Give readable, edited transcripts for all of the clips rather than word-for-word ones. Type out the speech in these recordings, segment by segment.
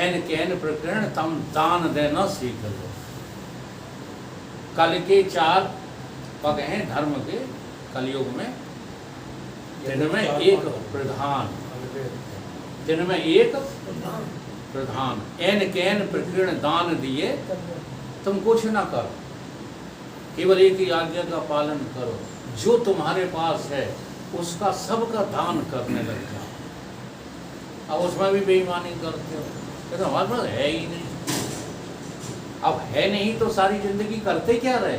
N can प्रकरण तम दान देना सीख लो। कल के 4 पग हैं धर्म के कलयुग में, जिनमें एक प्रधान, जिनमें एक प्रधान। एन कैन प्रकरण दान दिए, तुम कुछ ना करो, केवल एक ही आज्ञा का पालन करो, जो तुम्हारे पास है उसका सबका दान करने लग जाओ। अब उसमें भी बेईमानी करते हो, तो हमारे पास है ही नहीं। अब है नहीं तो सारी जिंदगी करते क्या रहे?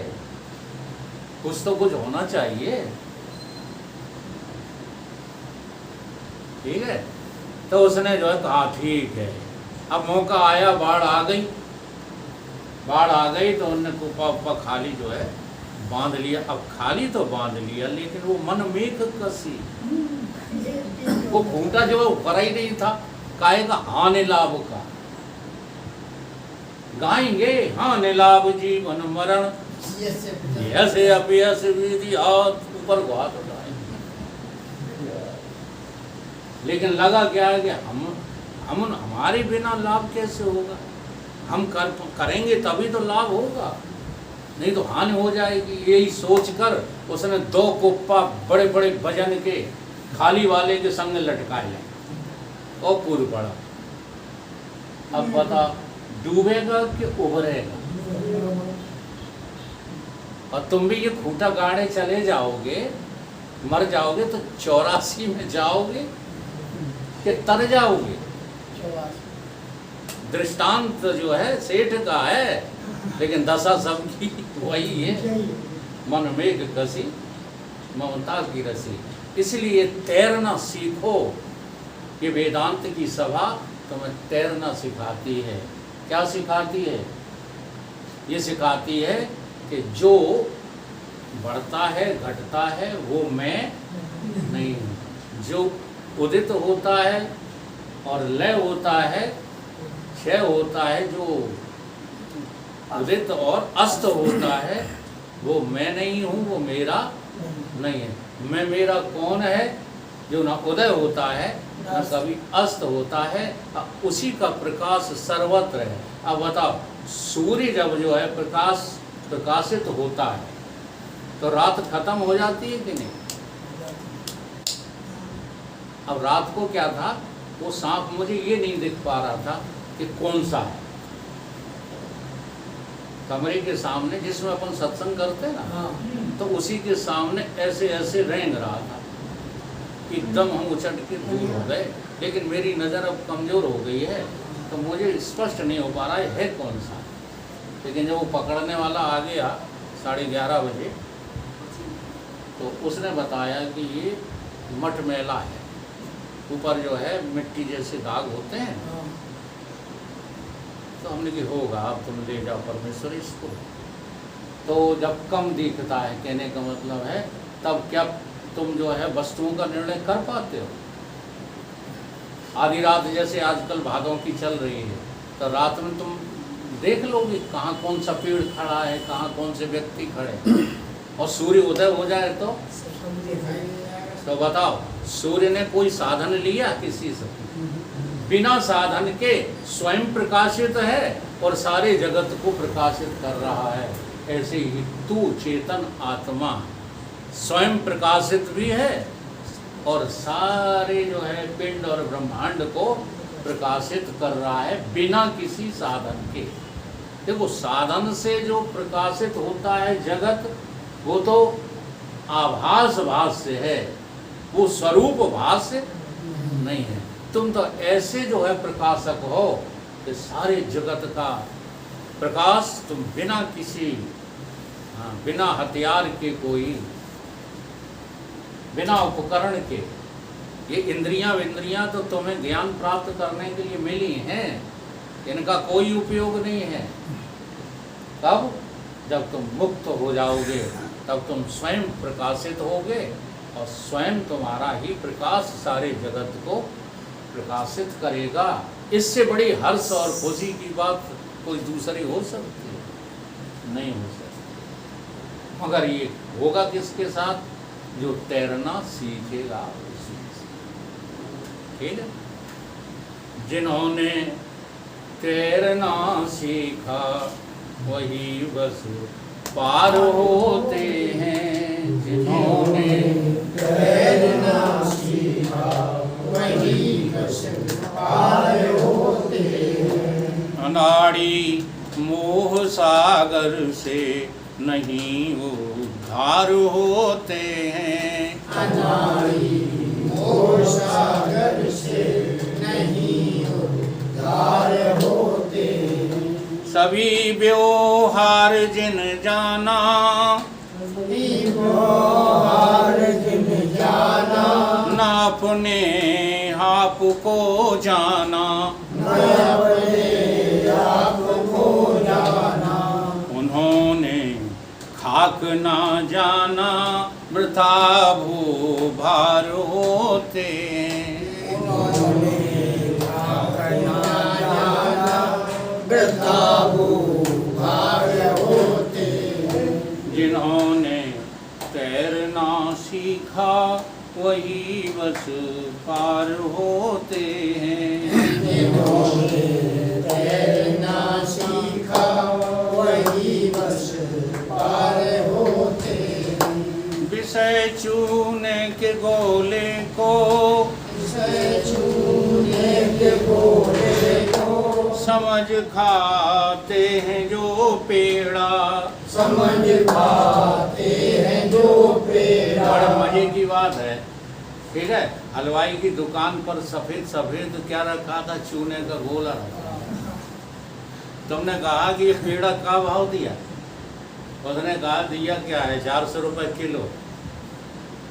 कुछ तो कुछ होना चाहिए। ठीक है, तो उसने जो है कहा ठीक है। अब मौका आया, बाढ़ आ गई, बाढ़ आ गई तो उन्होंने कुपा उपा खाली जो है बांध लिया। अब खाली तो बांध लिया, लेकिन वो मन मेघ कसी, वो खूंटा जो है ऊपर ही नहीं था। काहेगा हानि लाभ का, गाएंगे हानि लाभ जीवन मरण, ऐसे अपयस विधि हाथ ऊपर गुहात उठाएंगे। लेकिन लगा क्या है कि हम हमारे बिना लाभ कैसे होगा? हम करेंगे तभी तो लाभ होगा, नहीं तो हानि हो जाएगी। यही सोचकर उसने 2 कुप्पा बड़े बड़े वजन के खाली वाले के संग लटकाए और पूर्व पड़ा। अब बता, डूबेगा कि उभरेगा? और तुम भी ये खूंटा गाड़े चले जाओगे, मर जाओगे तो 84 में जाओगे कि तर जाओगे? दृष्टांत जो है सेठ का है, लेकिन दशा सबकी वही है। मन मेघ कसी ममता की रसी। इसलिए तैरना सीखो। ये वेदांत की सभा तुम्हें तैरना सिखाती है। क्या सिखाती है? ये सिखाती है कि जो बढ़ता है घटता है वो मैं नहीं हूँ। जो उदित होता है और लय होता है, क्षय होता है, जो उदित और अस्त होता है वो मैं नहीं हूँ, वो मेरा नहीं है। मैं मेरा कौन है? जो ना उदय होता है ना कभी अस्त होता है, उसी का प्रकाश सर्वत्र है। अब बताओ, सूर्य जब जो है प्रकाशित होता है तो रात खत्म हो जाती है कि नहीं? अब रात को क्या था, वो सांप मुझे ये नहीं दिख पा रहा था कि कौन सा है। कमरे के सामने जिसमें अपन सत्संग करते हैं ना, तो उसी के सामने ऐसे ऐसे रेंग रहा था। एकदम हम उछट के दूर हो गए, लेकिन मेरी नज़र अब कमज़ोर हो गई है तो मुझे स्पष्ट नहीं हो पा रहा है कौन सा। लेकिन जब वो पकड़ने वाला आ गया 11:30 बजे, तो उसने बताया कि ये मटमैला है, ऊपर जो है मिट्टी जैसे दाग होते हैं। तो हमने कि होगा, अब तुम ले जाओ परमेश्वर इसको। तो जब कम दिखता है, कहने का मतलब है, तब क्या तुम जो है वस्तुओं का निर्णय कर पाते हो? आधी रात जैसे आजकल भादों की चल रही है, तो रात में तुम देख लोगे कहाँ कौन सा पेड़ खड़ा है, कहाँ कौन से व्यक्ति खड़े। और सूर्य उदय हो जाए तो बताओ, सूर्य ने कोई साधन लिया किसी से? बिना साधन के स्वयं प्रकाशित है और सारे जगत को प्रकाशित कर रहा है। ऐसे ही तू चेतन आत्मा स्वयं प्रकाशित भी है और सारे जो है पिंड और ब्रह्मांड को प्रकाशित कर रहा है बिना किसी साधन के। देखो, साधन से जो प्रकाशित होता है जगत, वो तो आभास भास से है, वो स्वरूप भास से नहीं है। तुम तो ऐसे जो है प्रकाशक हो कि सारे जगत का प्रकाश तुम बिना किसी बिना हथियार के, कोई बिना उपकरण के, ये इंद्रियां तो तुम्हें ज्ञान प्राप्त करने के लिए मिली हैं, इनका कोई उपयोग नहीं है। तब जब तुम मुक्त हो जाओगे तब तुम स्वयं प्रकाशित होगे और स्वयं तुम्हारा ही प्रकाश सारे जगत को प्रकाशित करेगा। इससे बड़ी हर्ष और खुशी की बात कोई दूसरी हो सकती है? नहीं हो सकती। मगर ये होगा किसके साथ? जो तैरना सीखेगा उसी से। ठीक है? जिन्होंने तैरना सीखा वही बस पार होते हैं। जिन्होंने तैरना सीखा वही बस पार होते हैं। अनाड़ी मोह सागर से नहीं उद्धार होते हैं। अनाड़ी मोह सागर से नहीं उद्धार होते हैं। सभी व्यवहार जिन जाना व्यवहार जिन जाना न अपने आप को जाना न अपने आप को जाना। उन्होंने खाक ना जाना वृथा भूभार होते हैं। उन्होंने खाक ना जाना वृथा भूभार होते हैं। जिन्होंने तैरना सीखा वही बस पार होते हैं। जिन्होंने तैरना सीखा वही बस पार होते हैं। विषय चूने के गोले को विषय चूने के गोले को समझ खाते हैं जो पेड़ा। समझ पाते हैं जो पेड़ा। बड़े मजे की बात है, ठीक है। हलवाई की दुकान पर सफेद सफेद क्या रखा था, चूने का गोला रखा। तुमने कहा कि ये पेड़ा का भाव दिया, उसने कहा दिया क्या है 400 रुपए किलो,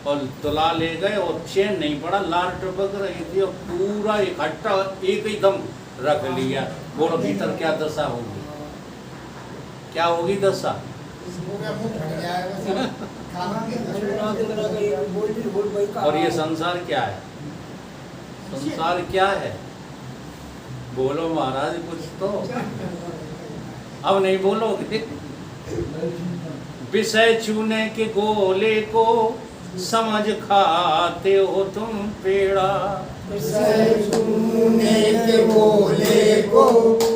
और तुला ले गए और चेन नहीं पड़ा, लार टपक रही थी और पूरा इकट्ठा एक ही दम रख लिया। बोलो भीतर क्या दशा होगी, क्या होगी दशा? और ये संसार क्या है, संसार क्या है? बोलो महाराज कुछ तो, अब नहीं बोलोगे। विषय चूने के गोले को समझ खाते हो तुम पेड़ा। विषय चूने के गोले को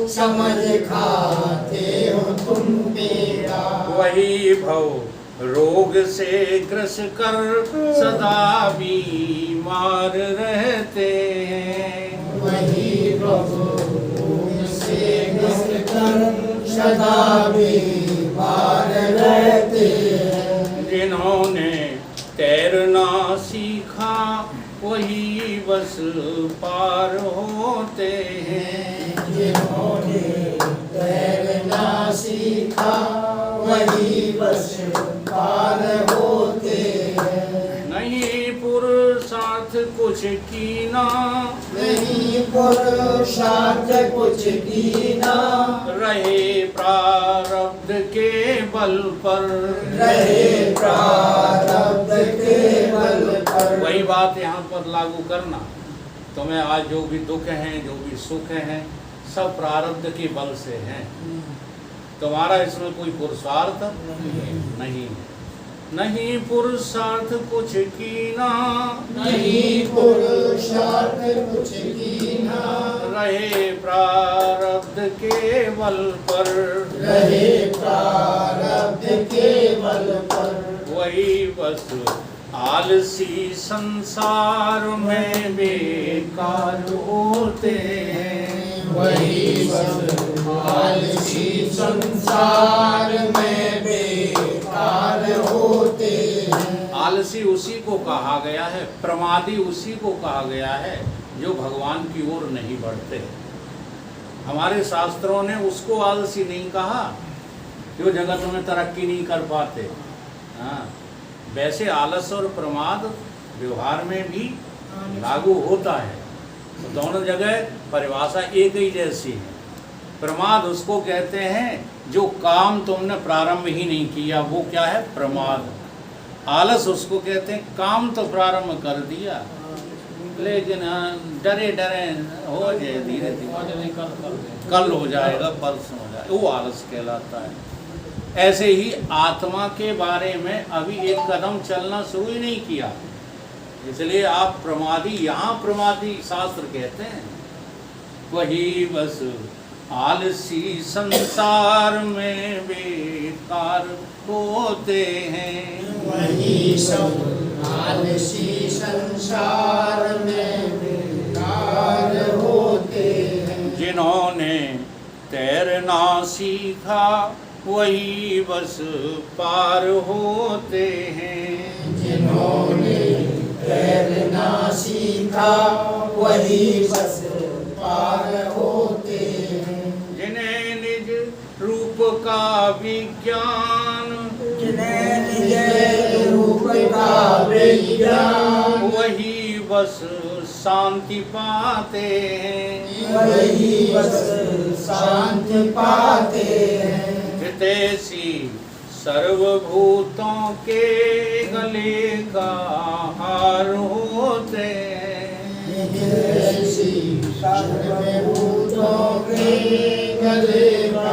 समझ खाते हो तुम पेड़ा। वही भव रोग से ग्रस कर सदा बीमार रहते हैं। वही प्रभु से ग्रस्त कर सदा बीमार रहते हैं। जिन्होंने तैरना सीखा वही बस पार होते हैं। जिन्होंने तैरना सीखा वही बस पार होते हैं। नहीं पुरुषार्थ कुछ कीना, नहीं पुरुषार्थ कुछ कीना, रहे प्रारब्ध के बल पर। रहे प्रारब्ध के बल पर। वही बात यहाँ पर लागू करना। तुम्हें आज जो भी दुख हैं, जो भी सुख हैं, सब प्रारब्ध के बल से हैं। तुम्हारा इसमें कोई पुरुषार्थ नहीं। नहीं पुरुषार्थ कुछ कीना, नहीं पुरुषार्थ कुछ कीना, रहे प्रारब्ध के बल पर। रहे प्रारब्ध के बल पर। वही बस आलसी संसार में बेकार होते हैं। वही बस आलसी संसार में बेकार होते हैं। आलसी उसी को कहा गया है, प्रमादी उसी को कहा गया है जो भगवान की ओर नहीं बढ़ते। हमारे शास्त्रों ने उसको आलसी नहीं कहा जो जगत में तरक्की नहीं कर पाते। हाँ, वैसे आलस और प्रमाद व्यवहार में भी लागू होता है, तो दोनों जगह परिभाषा एक ही जैसी है। प्रमाद उसको कहते हैं जो काम तुमने प्रारंभ ही नहीं किया, वो क्या है प्रमाद। आलस उसको कहते हैं काम तो प्रारंभ कर दिया लेकिन डरे डरे हो जाए, धीरे धीरे कल हो जाएगा, परसों हो जाएगा, वो आलस कहलाता है। ऐसे ही आत्मा के बारे में अभी एक कदम चलना शुरू ही नहीं किया, इसलिए आप प्रमादी, यहाँ प्रमादी शास्त्र कहते हैं। वही बस आलसी संसार में बेकार होते हैं। वही सब आलसी संसार में बेकार होते हैं। जिन्होंने तैरना सीखा वही बस पार होते हैं। जिन्होंने तैरना सीखा वही बस पार होते हैं। जिन्हें निज रूप का विज्ञान जिन्हें निज रूप का विज्ञान वही बस शांति पाते हैं। वही बस शांति पाते हैं। हितैषी सर्वभूतों के गले का हार होते हैं। ऐसी सर्वभूतों के गले का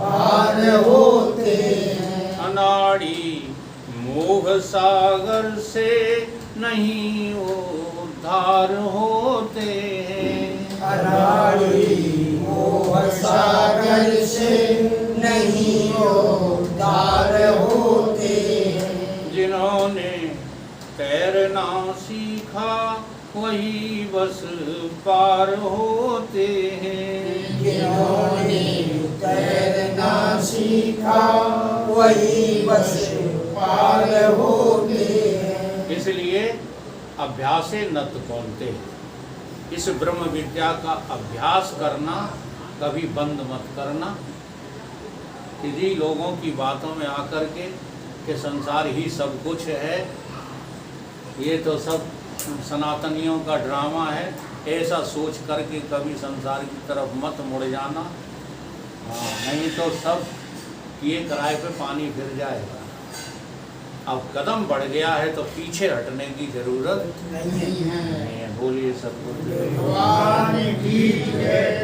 हार होते हैं। अनाड़ी मोह सागर से नहीं उद्धार होते हैं। अनाड़ी मोह सागर से नहीं उद्धार होते हैं। जिन्होंने तैरना सीखा वही बस पार होते हैं। जिन्होंने तैरना सीखा वही बस पार होते हैं। इसलिए अभ्यासे नत कौन्ते, इस ब्रह्म विद्या का अभ्यास करना कभी बंद मत करना। किसी लोगों की बातों में आकर के संसार ही सब कुछ है, ये तो सब सनातनियों का ड्रामा है, ऐसा सोच करके कभी संसार की तरफ मत मुड़ जाना। नहीं तो सब किए कराए पे पानी फिर जाएगा। अब कदम बढ़ गया है तो पीछे हटने की जरूरत नहीं है। नहीं है। बोलिए सब कुछ भगवान की जय।